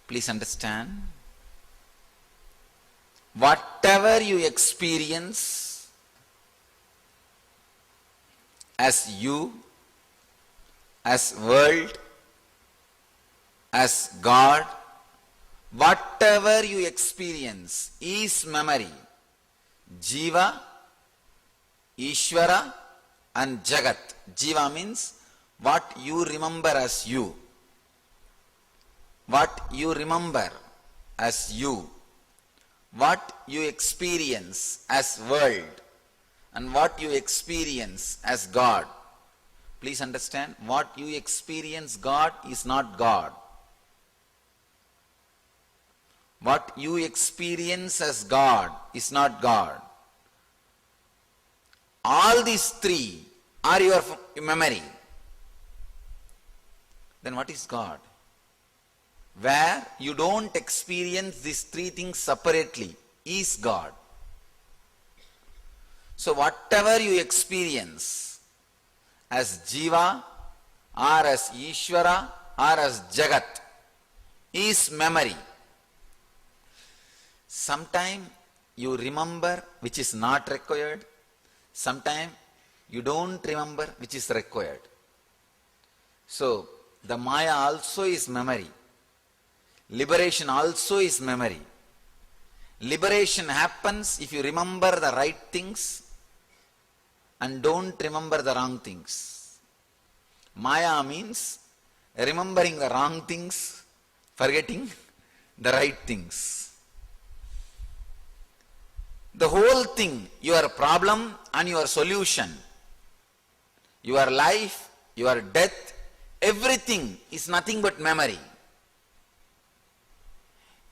Please understand, whatever you experience as you, as world, as God, whatever you experience is memory. Jiva, Ishvara and Jagat. Jiva means what you remember as you. What you remember as you. What you experience as world. And what you experience as God. Please understand, what you experience God is not God. What you experience as God is not God. All these three are your memory. Then what is God? Where you don't experience these three things separately is God. So whatever you experience as Jiva or as Ishvara or as Jagat is memory. Sometime you remember which is not required. Sometime you don't remember which is required. So the Maya also is memory. Liberation also is memory. Liberation happens if you remember the right things and don't remember the wrong things. Maya means remembering the wrong things, forgetting the right things. The whole thing, your problem and your solution, your life, your death, everything is nothing but memory.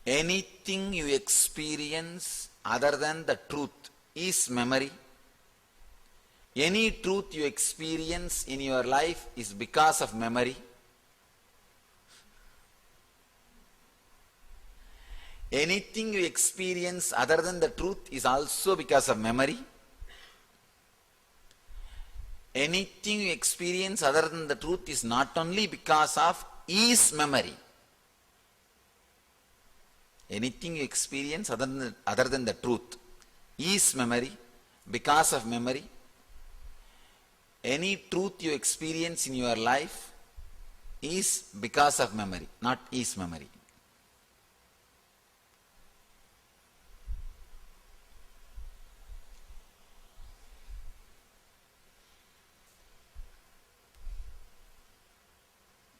Anything you experience other than the truth is memory. Any truth you experience in your life is because of memory. Anything you experience other than the truth is also because of memory. Anything you experience other than the truth is not only because of is memory. Anything you experience other than the truth is memory, because of memory. Any truth you experience in your life is because of memory, not is memory.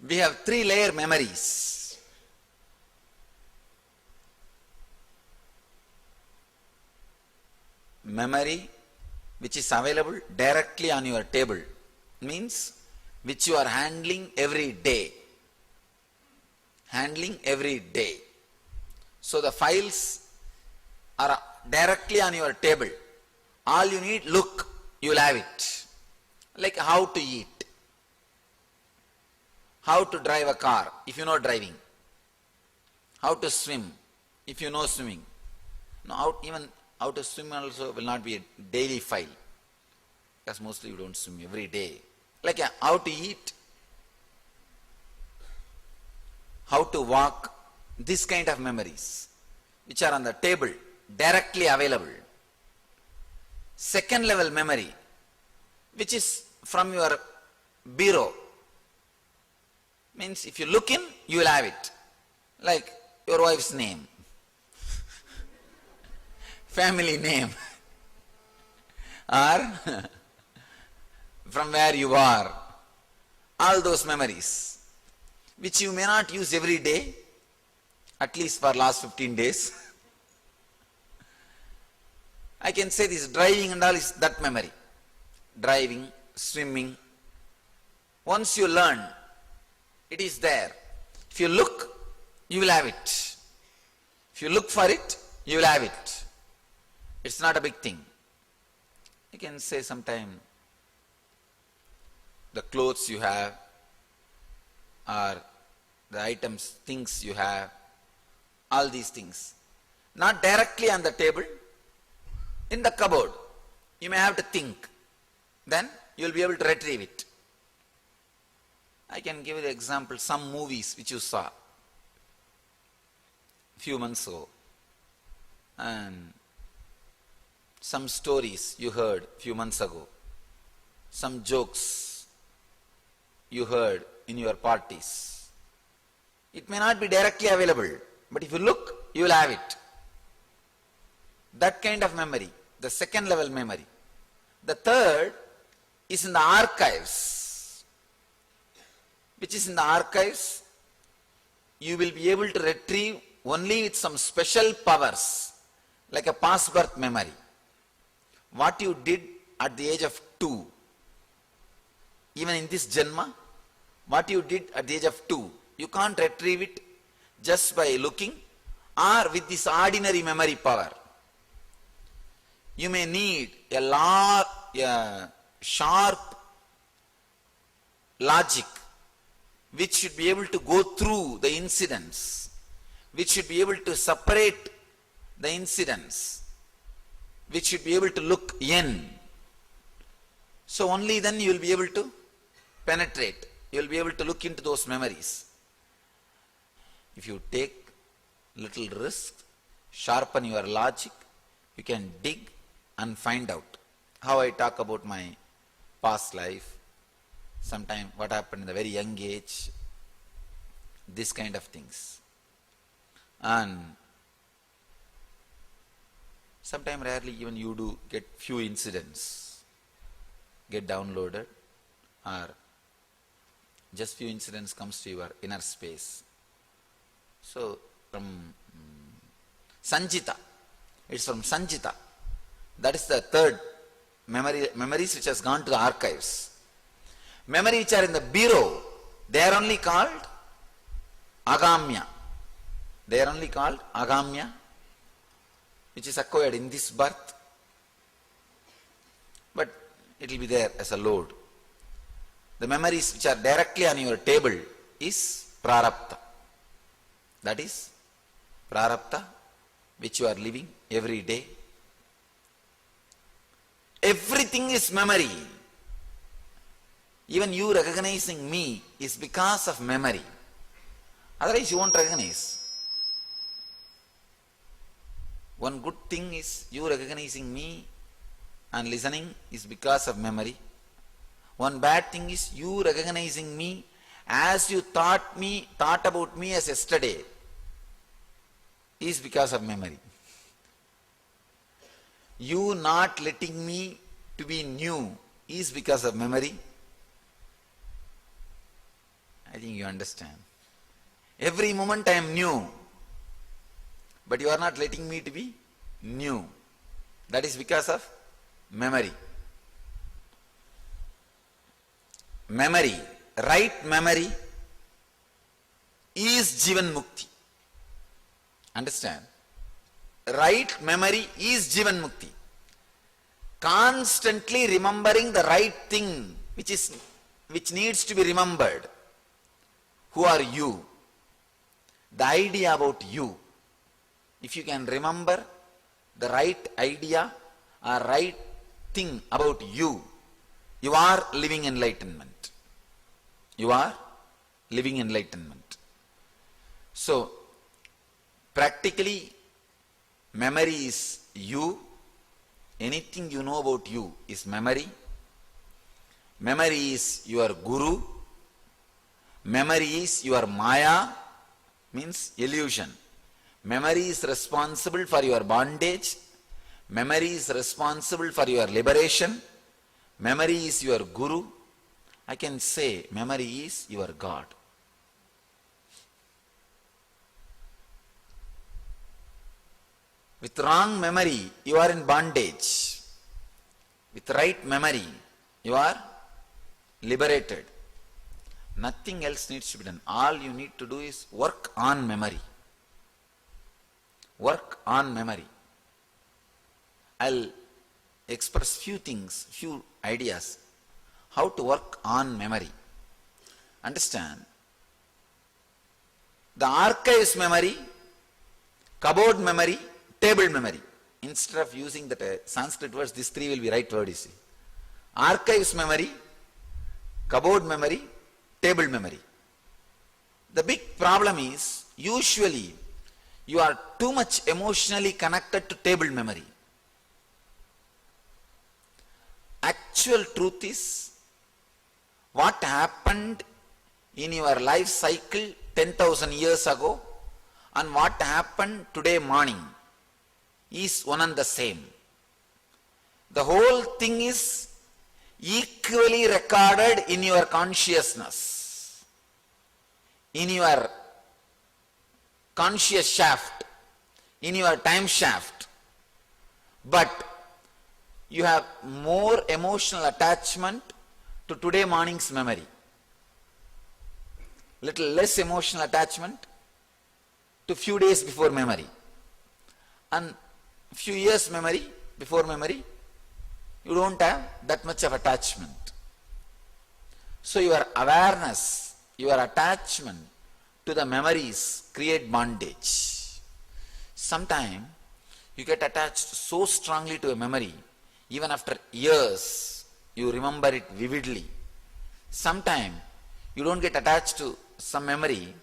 We have 3-layer memories. Memory which is available directly on your table, means which you are handling every day. Handling every day. So the files are directly on your table. All you need, look, you will have it. Like how to eat. How to drive a car, if you know driving. How to swim, if you know swimming. No, even how to swim also will not be a daily file, because mostly you don't swim every day. Like how to eat, how to walk, this kind of memories, which are on the table, directly available. Second level memory, which is from your bureau. Means if you look in, you will have it. Like your wife's name, family name, or from where you are. All those memories, which you may not use every day, at least for last 15 days. I can say this driving and all is that memory. Driving, swimming. Once you learn, it is there. If you look, you will have it. If you look for it, you will have it. It's not a big thing. You can say sometime the clothes you have, or the items, things you have, all these things. Not directly on the table, in the cupboard. You may have to think. Then you will be able to retrieve it. I can give you the example, some movies which you saw few months ago, and some stories you heard few months ago, some jokes you heard in your parties. It may not be directly available, but if you look, you will have it. That kind of memory, the second level memory. The third is in the archives. Which is in the archives, you will be able to retrieve only with some special powers, like a past birth memory. What you did at the age of 2, even in this Janma, what you did at the age of 2, you can't retrieve it just by looking or with this ordinary memory power. You may need a sharp logic which should be able to go through the incidents, which should be able to separate the incidents, which should be able to look in. So only then you will be able to penetrate, you will be able to look into those memories. If you take little risk, sharpen your logic, you can dig and find out. How I talk about my past life, sometime what happened in a very young age, this kind of things. And sometime rarely even you do get few incidents, get downloaded, or just few incidents comes to your inner space. So from Sanjita, it's from Sanjita. That is the third memories which has gone to the archives. Memory which are in the bureau, they are only called agamya. They are only called agamya, which is acquired in this birth, but it will be there as a load. The memories which are directly on your table is prarabdha. That is prarabdha which you are living every day. Everything is memory. Even you recognizing me is because of memory. Otherwise you won't recognize. One good thing is you recognizing me and listening is because of memory. One bad thing is you recognizing me as you thought about me as yesterday is because of memory. You not letting me to be new is because of memory. I think you understand. Every moment I am new, but you are not letting me to be new. That is because of memory. Memory, right memory is Jivan Mukti. Understand? Right memory is Jivan Mukti. Constantly remembering the right thing which needs to be remembered. Who are you? The idea about you. If you can remember the right idea or right thing about you, you are living enlightenment. You are living enlightenment. So, practically, memory is you. Anything you know about you is memory. Memory is your guru. Memory is your maya, means illusion. Memory is responsible for your bondage. Memory is responsible for your liberation. Memory is your guru. I can say memory is your God. With wrong memory, you are in bondage. With right memory, you are liberated. Nothing else needs to be done. All you need to do is work on memory. Work on memory. I'll express few things, few ideas, how to work on memory. Understand? The archives memory, cupboard memory, table memory. instead of using that Sanskrit words, these three will be right word, you see. Archives memory, cupboard memory, table memory. The big problem is, usually, you are too much emotionally connected to table memory. Actual truth is, what happened in your life cycle 10,000 years ago and what happened today morning is one and the same. The whole thing is equally recorded in your consciousness, in your conscious shaft, in your time shaft. But you have more emotional attachment to today morning's memory. Little less emotional attachment to few days before memory. And few years memory, before memory, you don't have that much of attachment. So your awareness, your attachment to the memories create bondage. Sometimes you get attached so strongly to a memory, even after years, you remember it vividly. Sometimes you don't get attached to some memory,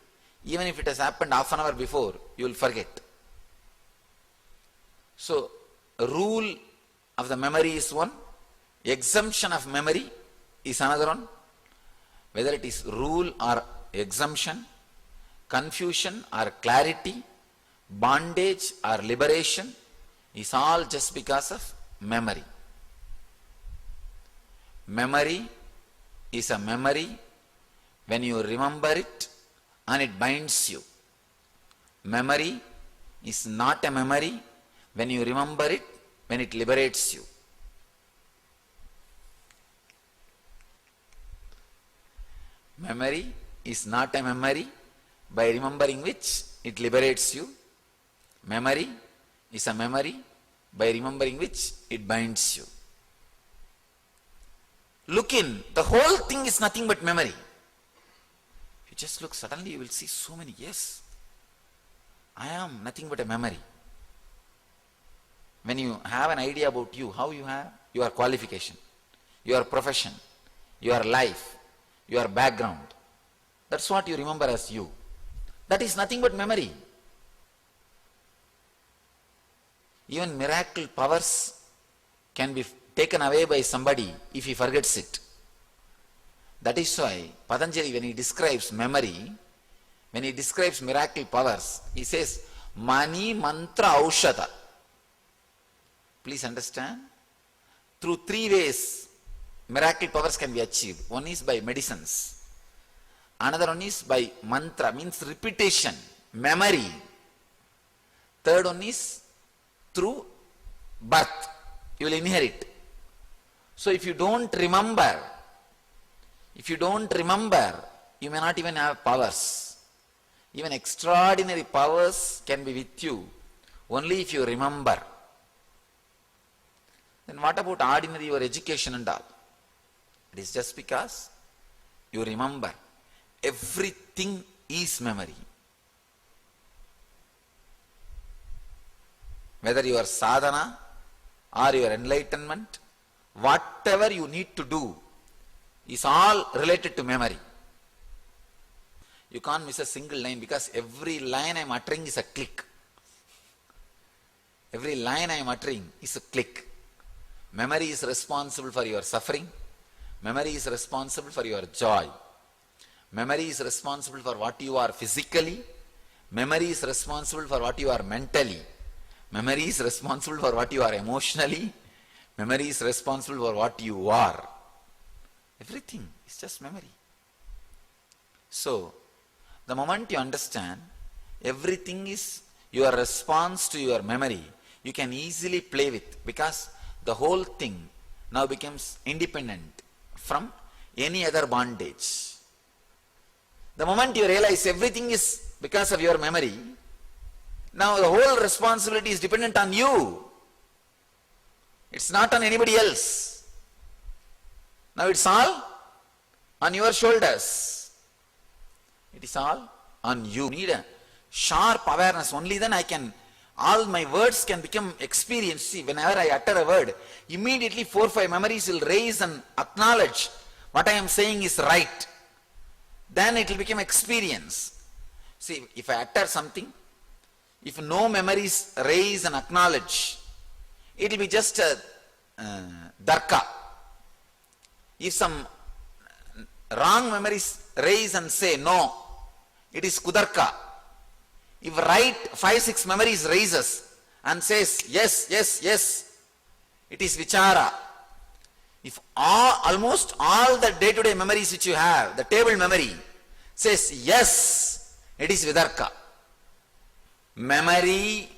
even if it has happened half an hour before, you will forget. So, a rule of the memory is one, exemption of memory is another one. Whether it is rule or exemption, confusion or clarity, bondage or liberation, is all just because of memory. Memory is a memory when you remember it and it binds you. Memory is not a memory when you remember it, when it liberates you. Memory is not a memory by remembering which it liberates you. Memory is a memory by remembering which it binds you. Look in, the whole thing is nothing but memory. If you just look, suddenly you will see so many, yes, I am nothing but a memory. When you have an idea about you, how you have your qualification, your profession, your life, your background, that's what you remember as you. That is nothing but memory. Even miracle powers can be taken away by somebody if he forgets it. That is why Patanjali, when he describes memory, when he describes miracle powers, he says, Mani Mantra Aushadha. Please understand, through three ways miracle powers can be achieved. One is by medicines. Another one is by mantra, means repetition, memory. Third one is through birth. You will inherit. So if you don't remember, you may not even have powers. Even extraordinary powers can be with you only if you remember. Then what about ordinary your education and all? It is just because you remember. Everything is memory. Whether your sadhana or your enlightenment, whatever you need to do is all related to memory. You can't miss a single line because every line I am uttering is a click. Every line I am uttering is a click. Memory is responsible for your suffering. Memory is responsible for your joy. Memory is responsible for what you are physically. Memory is responsible for what you are mentally. Memory is responsible for what you are emotionally. Memory is responsible for what you are. Everything is just memory. So, the moment you understand everything is your response to your memory, you can easily play with, because the whole thing now becomes independent from any other bondage. The moment you realize everything is because of your memory, now the whole responsibility is dependent on you. It's not on anybody else. Now it's all on your shoulders. It is all on you. You need a sharp awareness. Only then I can all my words can become experience. See, whenever I utter a word, immediately 4 or 5 memories will raise and acknowledge what I am saying is right. Then it will become experience. See, if I utter something, if no memories raise and acknowledge, it will be just a darka. If some wrong memories raise and say no, it is kudarka. If right 5-6 memories raises and says yes, yes, yes, it is vichara. If almost all the day-to-day memories which you have, the table memory says yes, it is vidarka. Memory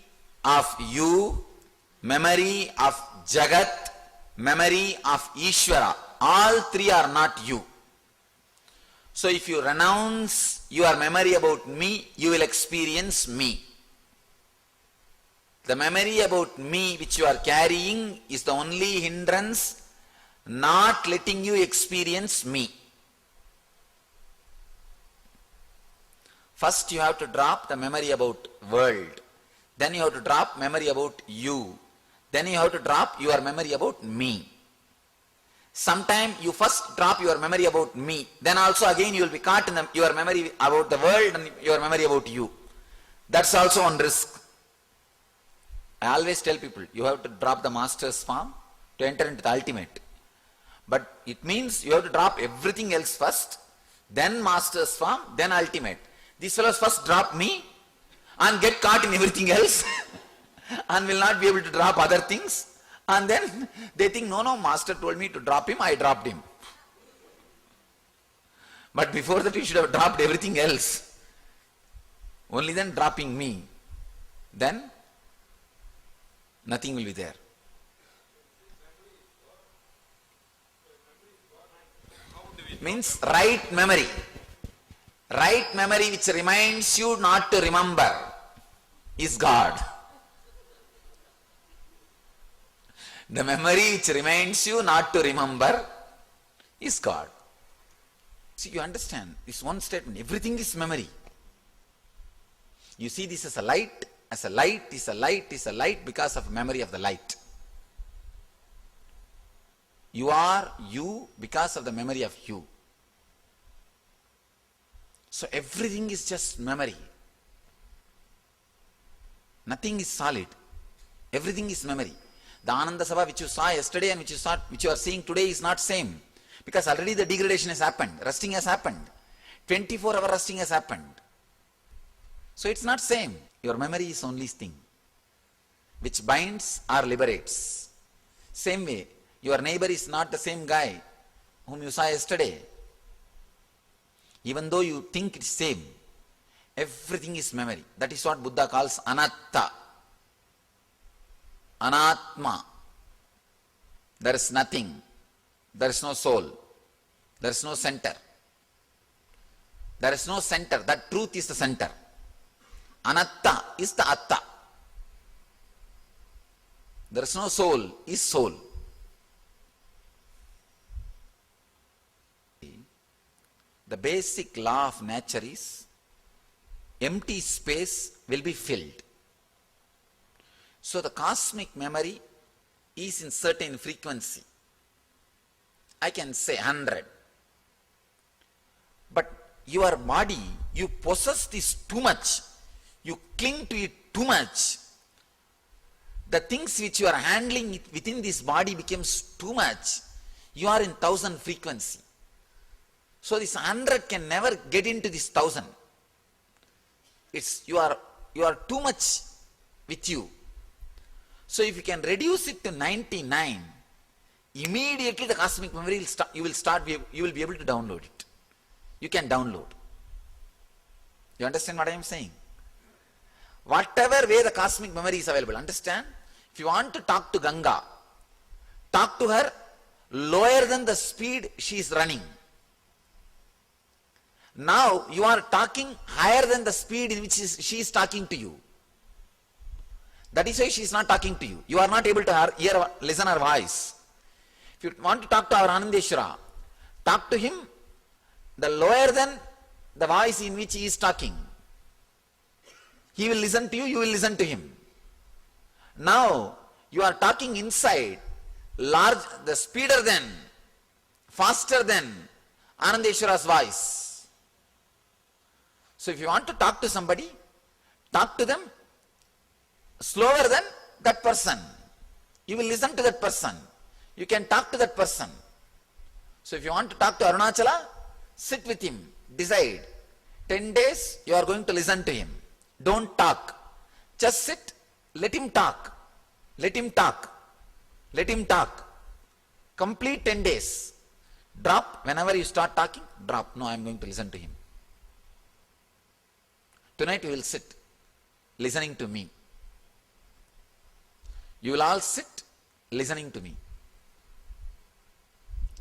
of you, memory of Jagat, memory of Ishvara, all three are not you. So if you renounce your memory about me, you will experience me. The memory about me which you are carrying is the only hindrance not letting you experience me. First you have to drop the memory about world. Then you have to drop memory about you. Then you have to drop your memory about me. Sometime you first drop your memory about me, then also again you will be caught in your memory about the world and your memory about you. That's also on risk. I always tell people, you have to drop the master's form to enter into the ultimate. But it means you have to drop everything else first, then master's form, then ultimate. These fellows first drop me and get caught in everything else and will not be able to drop other things. And then they think, no, master told me to drop him, I dropped him. But before that you should have dropped everything else. Only then dropping me. Then nothing will be there. Means right memory. Right memory which reminds you not to remember is God. The memory which reminds you not to remember is God. See, you understand this one statement, everything is memory. You see this as a light, is a light because of memory of the light. You are you because of the memory of you. So everything is just memory. Nothing is solid. Everything is memory. The Ananda Sabha which you saw yesterday and which you are seeing today is not same. Because already the degradation has happened. Rusting has happened. 24-hour rusting has happened. So it's not same. Your memory is only thing which binds or liberates. Same way, your neighbor is not the same guy whom you saw yesterday. Even though you think it's same, everything is memory. That is what Buddha calls anatta. Anatma. There is nothing. There is no soul. There is no center. There is no center. That truth is the center. Anatta is the atta. There is no soul is soul. The basic law of nature is empty space will be filled. So the cosmic memory is in certain frequency. I can say 100. But your body, you possess this too much. You cling to it too much. The things which you are handling within this body becomes too much. You are in 1000 frequency. So this 100 can never get into this 1000. You are too much with you. So if you can reduce it to 99, immediately the cosmic memory will start, you will be able to download it. You can download. You understand what I am saying? Whatever way the cosmic memory is available, understand? If you want to talk to Ganga, talk to her lower than the speed she is running. Now you are talking higher than the speed in which she is talking to you. That is why she is not talking to you. You are not able to listen her voice. If you want to talk to our Anandeshwara, talk to him the lower than the voice in which he is talking. He will listen to you, you will listen to him. Now you are talking inside, large, the speeder than, faster than Anandeshwara's voice. So if you want to talk to somebody, talk to them slower than that person. You will listen to that person. You can talk to that person. So if you want to talk to Arunachala, sit with him, decide. 10 days you are going to listen to him. Don't talk. Just sit, let him talk. Let him talk. Let him talk. Complete 10 days. Drop. Whenever you start talking, drop. No, I am going to listen to him. Tonight we will sit, listening to me. You will all sit, listening to me.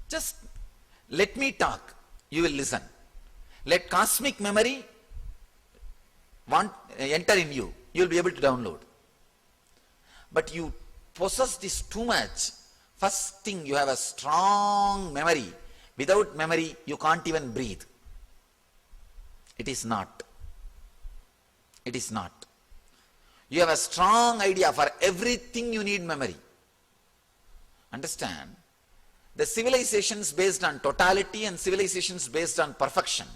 Just let me talk. You will listen. Let cosmic memory enter in you. You will be able to download. But you possess this too much. First thing, you have a strong memory. Without memory, you can't even breathe. It is not. It is not. You have a strong idea. For everything you need memory. Understand? The civilizations based on totality and civilizations based on perfection.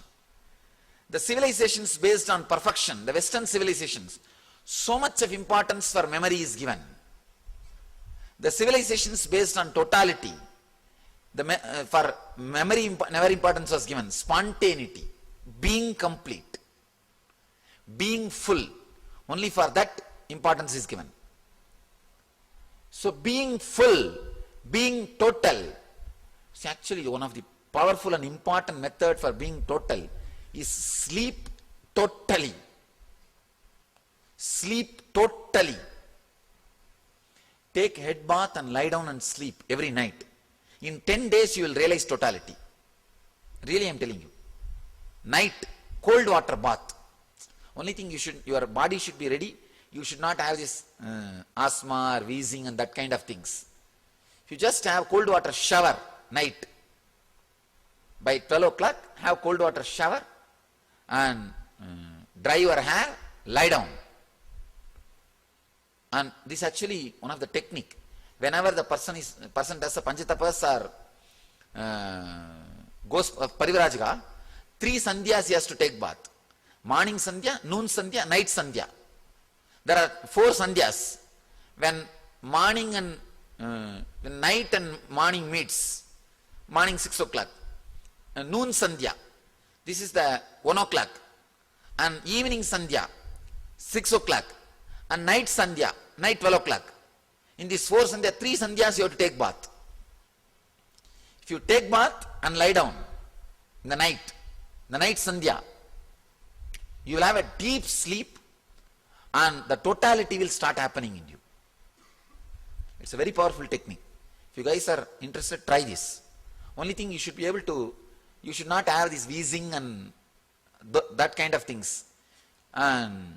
The civilizations based on perfection, the Western civilizations, so much of importance for memory is given. The civilizations based on totality, for memory never importance was given. Spontaneity, being complete, being full, only for that importance is given. So being full, being total, see, actually one of the powerful and important method for being total is sleep totally. Sleep totally. Take head bath and lie down and sleep every night. In 10 days you will realize totality. Really, I am telling you. Night, cold water bath. Only thing your body should be ready. You should not have this asthma or wheezing and that kind of things. If you just have cold water shower night, by 12 o'clock, have cold water shower and dry your hair, lie down. And this is actually one of the technique. Whenever the person does a Panchatapas or goes Parivrajaka, 3 sandhyas he has to take bath. Morning sandhya, noon sandhya, night sandhya. There are 4 sandhyas. When morning and when night and morning meets, morning 6 o'clock, noon sandhya, this is the 1 o'clock, and evening sandhya 6 o'clock, and night sandhya, night 12 o'clock. In these 4 sandhya, 3 sandhyas you have to take bath. If you take bath and lie down in the night sandhya, you will have a deep sleep and the totality will start happening in you. It's a very powerful technique. If you guys are interested, try this. Only thing, you should be able to, you should not have this wheezing and that kind of things. And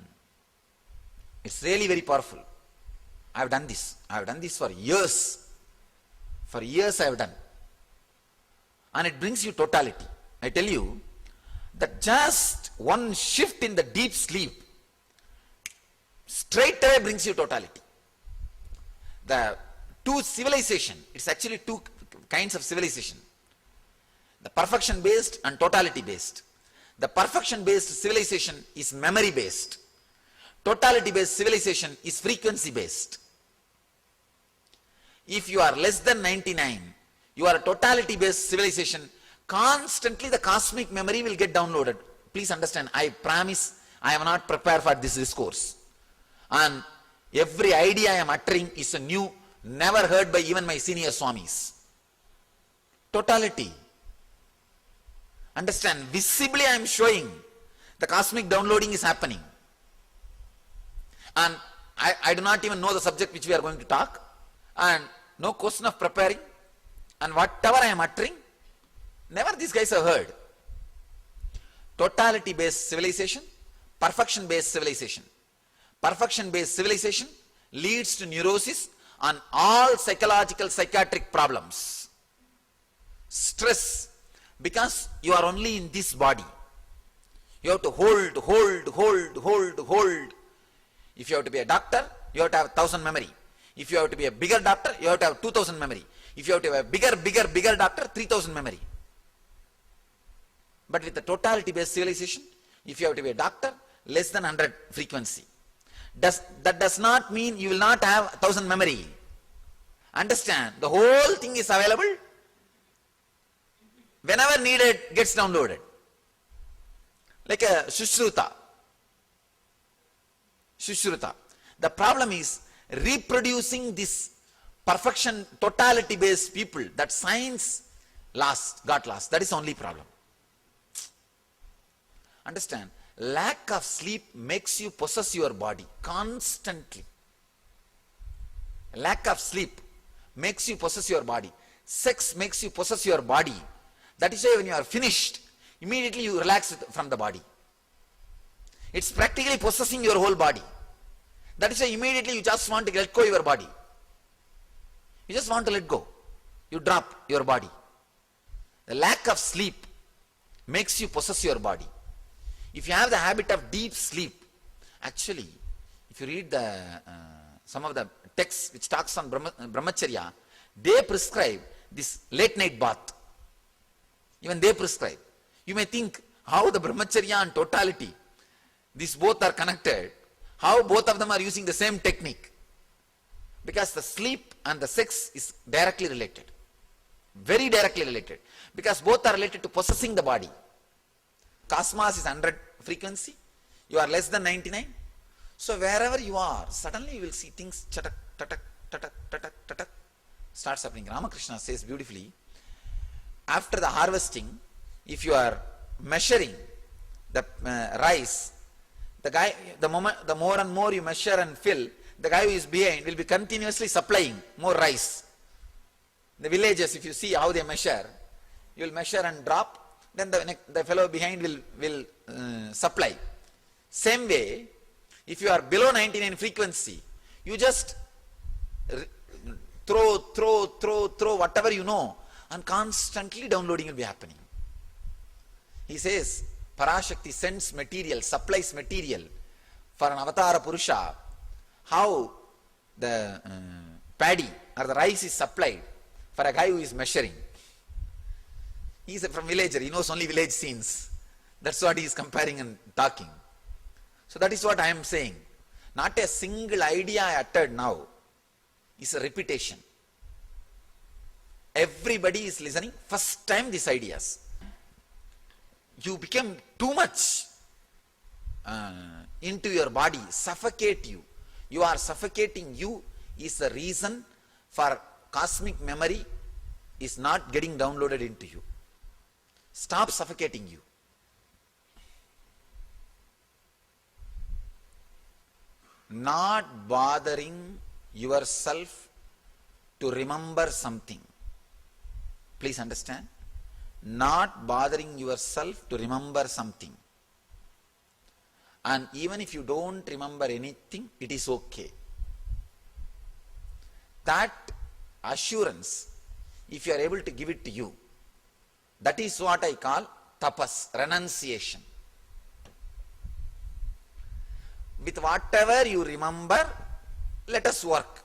it's really very powerful. I have done this. I have done this for years. For years I have done. And it brings you totality. I tell you that just one shift in the deep sleep straight away brings you totality. The 2 civilization, it's actually 2 kinds of civilization. The perfection based and totality based. The perfection based civilization is memory based. Totality based civilization is frequency based. If you are less than 99, you are a totality based civilization, constantly the cosmic memory will get downloaded. Please understand, I promise I am not prepared for this discourse. And every idea I am uttering is a new, never heard by even my senior Swamis. Totality. Understand, visibly I am showing the cosmic downloading is happening. And I do not even know the subject which we are going to talk, and no question of preparing, and whatever I am uttering, never these guys have heard. Totality based civilization, perfection based civilization. Perfection based civilization leads to neurosis on all psychological psychiatric problems. Stress, because you are only in this body. You have to hold. If you have to be a doctor, you have to have 1000 memory. If you have to be a bigger doctor, you have to have 2000 memory. If you have to have a bigger doctor, 3000 memory. But with the totality based civilization, if you have to be a doctor, less than 100 frequency. That does not mean you will not have 1000 memory. Understand, the whole thing is available. Whenever needed, gets downloaded. Like a Sushruta. The problem is reproducing this perfection, totality based people, that science got lost. That is the only problem. Understand, lack of sleep makes you possess your body constantly. Lack of sleep makes you possess your body. Sex makes you possess your body. That is why when you are finished, immediately you relax from the body. It's practically possessing your whole body. That is why immediately you just want to let go of your body. You just want to let go. You drop your body. The lack of sleep makes you possess your body. If you have the habit of deep sleep, actually, if you read some of the texts which talks on brahmacharya, they prescribe this late night bath. Even they prescribe. You may think how the brahmacharya and totality, these both are connected, how both of them are using the same technique. Because the sleep and the sex is directly related. Very directly related. Because both are related to possessing the body. Cosmos is 100 frequency, you are less than 99. So wherever you are, suddenly you will see things chatak, tatak, tatak, tatak, tatak, starts happening. Ramakrishna says beautifully, after the harvesting, if you are measuring the rice, the more and more you measure and fill, the guy who is behind will be continuously supplying more rice. The villages, if you see how they measure, you will measure and drop, then the fellow behind will supply. Same way, if you are below 99 frequency, you just throw whatever you know, and constantly downloading will be happening. He says, Parashakti sends material, supplies material for an avatara Purusha, how the paddy or the rice is supplied for a guy who is measuring. He is from villager, he knows only village scenes. That's what he is comparing and talking. So that is what I am saying. Not a single idea I uttered now is a repetition. Everybody is listening first time these ideas. You become too much into your body, suffocate you. You are suffocating you is the reason for cosmic memory is not getting downloaded into you. Stop suffocating you. Not bothering yourself to remember something. Please understand. Not bothering yourself to remember something. And even if you don't remember anything, it is okay. That assurance, if you are able to give it to you, that is what I call tapas, renunciation. With whatever you remember, let us work.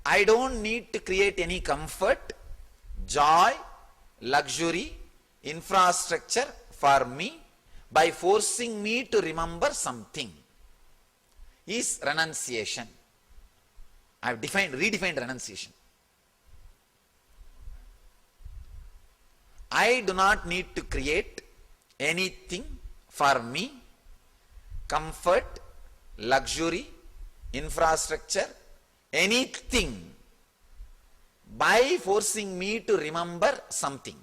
I don't need to create any comfort, joy, luxury, infrastructure for me by forcing me to remember something. Is renunciation. I have redefined renunciation. I do not need to create anything for me, comfort, luxury, infrastructure, anything by forcing me to remember something.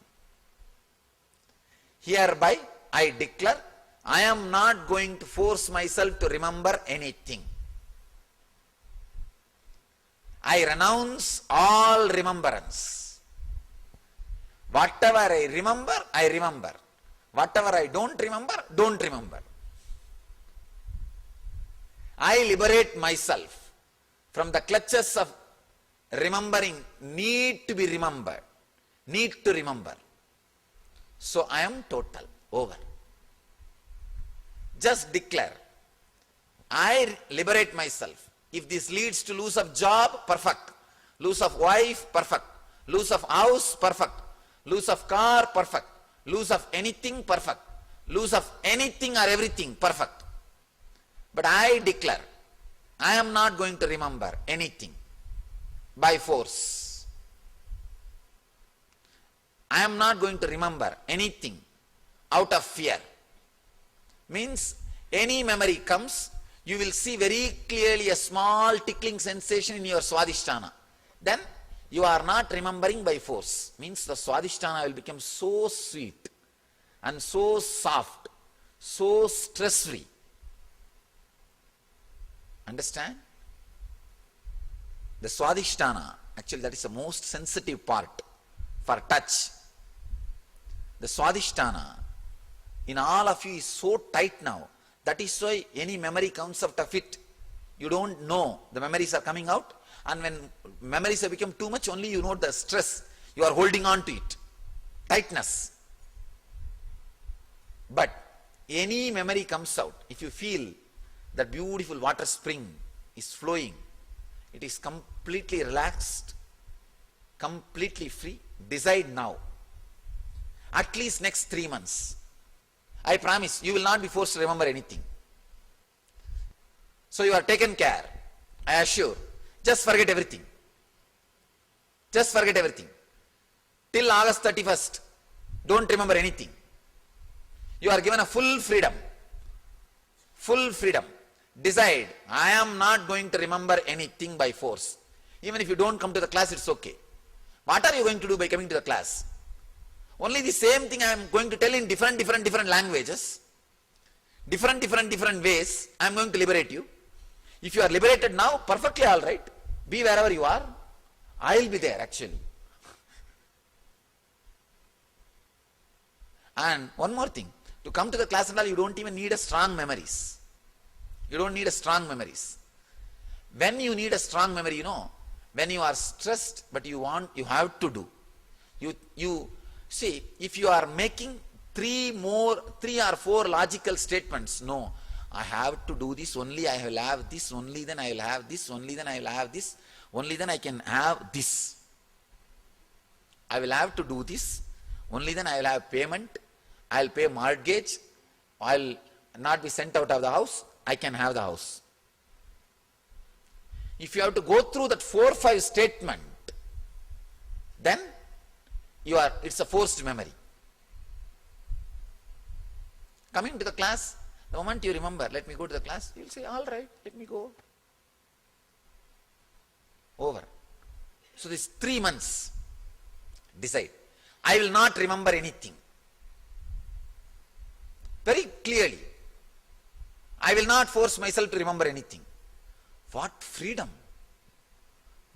Hereby I declare, I am not going to force myself to remember anything. I renounce all remembrance. Whatever I remember, I remember. Whatever I don't remember, don't remember. I liberate myself from the clutches of remembering need to be remembered, need to remember. So I am total, over. Just declare, I liberate myself. If this leads to lose of job, perfect. Lose of wife, perfect. Lose of house, perfect. Lose of car, perfect. Lose of anything, perfect. Lose of anything or everything, perfect. But I declare, I am not going to remember anything by force. I am not going to remember anything out of fear. Means any memory comes, you will see very clearly a small tickling sensation in your Swadhisthana. Then you are not remembering by force. Means the Swadhisthana will become so sweet and so soft, so stress-free. Understand? The Swadhisthana, actually that is the most sensitive part for touch. The Swadhisthana in all of you is so tight now. That is why any memory comes out of it, you don't know the memories are coming out. And when memories have become too much, only you know the stress. You are holding on to it. Tightness. But any memory comes out, if you feel that beautiful water spring is flowing, it is completely relaxed, completely free. Decide now. At least next 3 months. I promise you will not be forced to remember anything. So you are taken care, I assure. Just forget everything. Just forget everything. Till August 31st, don't remember anything. You are given a full freedom. Full freedom. Decide, I am not going to remember anything by force. Even if you don't come to the class, it's okay. What are you going to do by coming to the class? Only the same thing I am going to tell in different languages. Different ways. I am going to liberate you. If you are liberated now, perfectly all right. Be wherever you are. I will be there actually. And one more thing. To come to the class and all, you don't even need a strong memories. You don't need a strong memories. When you need a strong memory, you know, when you are stressed, but you have to do. You see, if you are making 3 or 4 logical statements, no, I have to do this, only I will have this, only then I will have this, only then I will have this, only then I can have this. I will have to do this, only then I will have payment, I will pay mortgage, I will not be sent out of the house, I can have the house. If you have to go through that 4 or 5 statement, then it's a forced memory. Coming to the class, the moment you remember, let me go to the class, you will say, all right, let me go. Over. So this 3 months, decide. I will not remember anything. Very clearly. I will not force myself to remember anything. What freedom!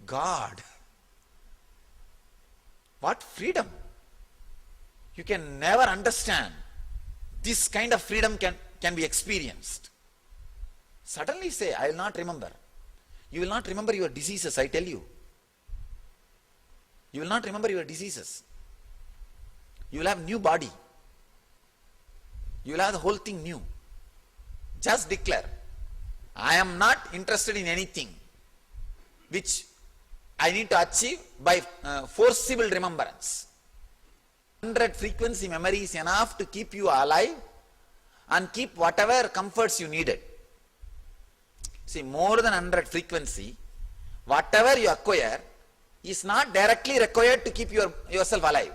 God! What freedom! You can never understand. This kind of freedom can be experienced. Suddenly say, I will not remember. You will not remember your diseases, I tell you. You will not remember your diseases. You will have new body. You will have the whole thing new. Just declare, I am not interested in anything which I need to achieve by forcible remembrance. 100 frequency memory is enough to keep you alive and keep whatever comforts you needed. See, more than 100 frequency, whatever you acquire is not directly required to keep yourself alive.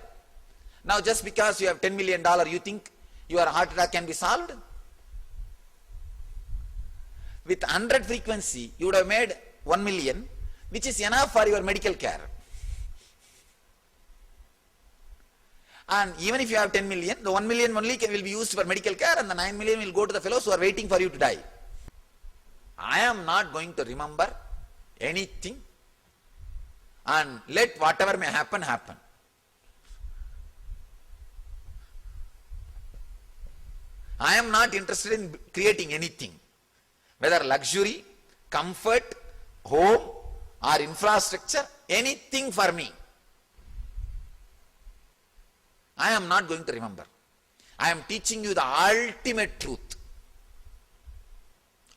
Now just because you have $10 million, you think your heart attack can be solved? With 100 frequency, you would have made 1 million, which is enough for your medical care. And even if you have 10 million, the 1 million only will be used for medical care, and the 9 million will go to the fellows who are waiting for you to die. I am not going to remember anything, and let whatever may happen, happen. I am not interested in creating anything, whether luxury, comfort, home or infrastructure, anything for me. I am not going to remember. I am teaching you the ultimate truth.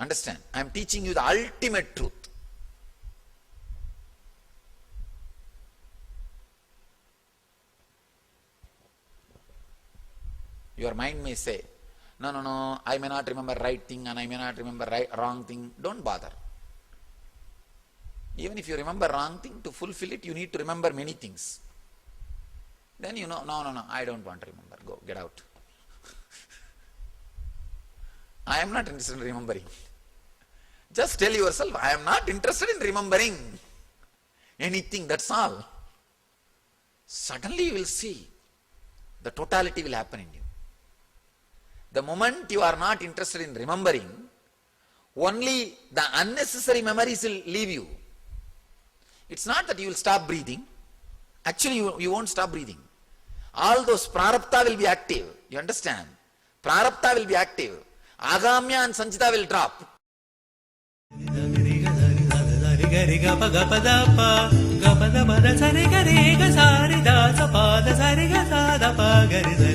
Understand? I am teaching you the ultimate truth. Your mind may say, no, I may not remember right thing and I may not remember wrong thing. Don't bother. Even if you remember wrong thing, to fulfill it, you need to remember many things. Then you know, no, I don't want to remember. Go, get out. I am not interested in remembering. Just tell yourself, I am not interested in remembering anything, that's all. Suddenly you will see the totality will happen in you. The moment you are not interested in remembering, only the unnecessary memories will leave you. It's not that you will stop breathing. Actually, you won't stop breathing. All those prarabdha will be active. You understand? Prarabdha will be active. Agamya and sanchita will drop. Ga